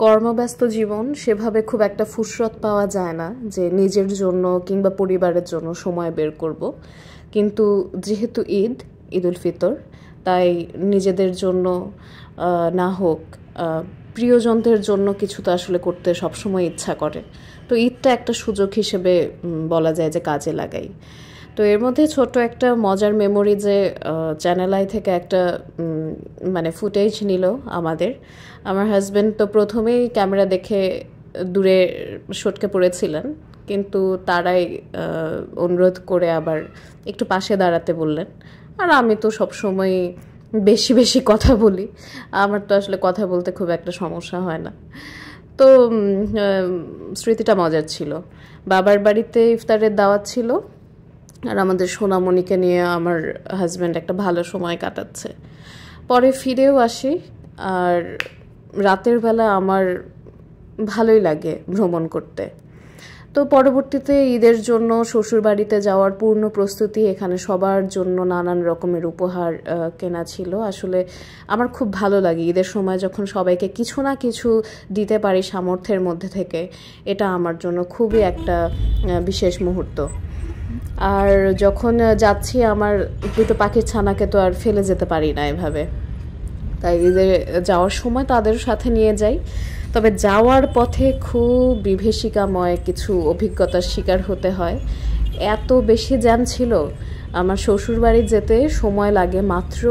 কর্মব্যস্ত জীবন, সেভাবে খুব একটা ফুরসত পাওয়া যায় না যে নিজের জন্য কিংবা পরিবারের জন্য সময় বের করব। কিন্তু যেহেতু ঈদুল ফিতর, তাই নিজেদের জন্য না হোক, প্রিয়জনদের জন্য কিছু তো আসলে করতে সবসময় ইচ্ছা করে। তো ঈদটা একটা সুযোগ হিসেবে বলা যায় যে কাজে লাগাই। তো এর মধ্যে ছোট একটা মজার মেমোরি যে চ্যানেল আই থেকে একটা মানে ফুটেজ নিল আমার হাজব্যান্ড। তো প্রথমেই ক্যামেরা দেখে দূরে সটকে পড়েছিলেন, কিন্তু তারাই অনুরোধ করে আবার একটু পাশে দাঁড়াতে বললেন। আর আমি তো সবসময় বেশি বেশি কথা বলি, আমার তো আসলে কথা বলতে খুব একটা সমস্যা হয় না। তো স্মৃতিটা মজার ছিল। বাবার বাড়িতে ইফতারের দাওয়াত ছিল, আর আমাদের সোনামণিকে নিয়ে আমার হাজব্যান্ড একটা ভালো সময় কাটাচ্ছে। পরে ফিরেও আসি, আর রাতের বেলা আমার ভালোই লাগে ভ্রমণ করতে। তো পরবর্তীতে ঈদের জন্য শ্বশুর বাড়িতে যাওয়ার পূর্ণ প্রস্তুতি, এখানে সবার জন্য নানান রকমের উপহার কেনা ছিল। আসলে আমার খুব ভালো লাগে ঈদের সময় যখন সবাইকে কিছু না কিছু দিতে পারি সামর্থ্যের মধ্যে থেকে, এটা আমার জন্য খুবই একটা বিশেষ মুহূর্ত। আর যখন যাচ্ছি, আমার দুটো পাখির ছানাকে তো আর ফেলে যেতে পারি না এভাবে, তাই ঈদের যাওয়ার সময় তাদের সাথে নিয়ে যাই। তবে যাওয়ার পথে খুব বিভীষিকাময় কিছু অভিজ্ঞতার শিকার হতে হয়। এত বেশি জ্যাম ছিল, আমার শ্বশুরবাড়ি যেতে সময় লাগে মাত্র,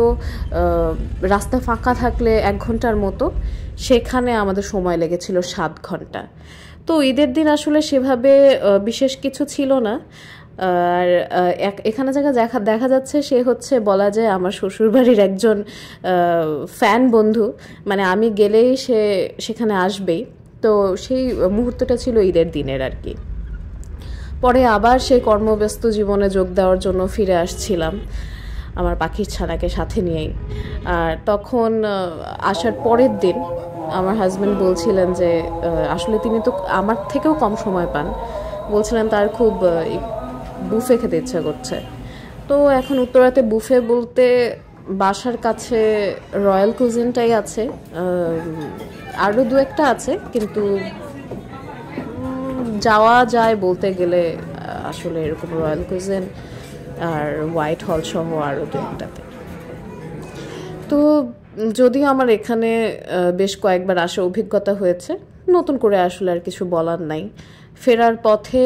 রাস্তা ফাঁকা থাকলে 1 ঘন্টার মতো, সেখানে আমাদের সময় লেগেছিল 7 ঘন্টা। তো ঈদের দিন আসলে সেভাবে বিশেষ কিছু ছিল না। আর এখানে দেখা যাচ্ছে সে হচ্ছে, বলা যায় আমার শ্বশুরবাড়ির একজন ফ্যান বন্ধু, মানে আমি গেলেই সে সেখানে আসবেই। তো সেই মুহূর্তটা ছিল ঈদের দিনের আর কি। পরে আবার সেই কর্মব্যস্ত জীবনে যোগ দেওয়ার জন্য ফিরে আসছিলাম আমার পাখির ছানাকে সাথে নিয়েই। আর তখন আসার পরের দিন আমার হাজব্যান্ড বলছিলেন যে আসলে তিনি তো আমার থেকেও কম সময় পান, বলছিলেন তার খুব বুফে খেতে ইচ্ছা করছে। তো এখন উত্তরাতে বুফে বলতে বাসার কাছে রয়্যাল কুজিনটাই আছে, আরও 2-1টা আছে, কিন্তু যাওয়া যায় বলতে গেলে আসলে এরকম রয়্যাল কুজিন আর হোয়াইট হল সহ আরও 2-1টাতে। তো যদিও আমার এখানে বেশ কয়েকবার আসা অভিজ্ঞতা হয়েছে, নতুন করে আসলে আর কিছু বলার নাই। ফেরার পথে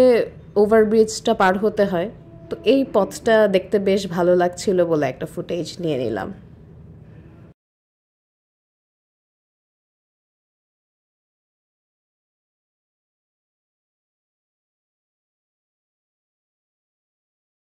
ওভারব্রিজটা পার হতে হয়, তো এই পথটা দেখতে বেশ ভালো লাগছিল বলে একটা ফুটেজ নিয়ে নিলাম।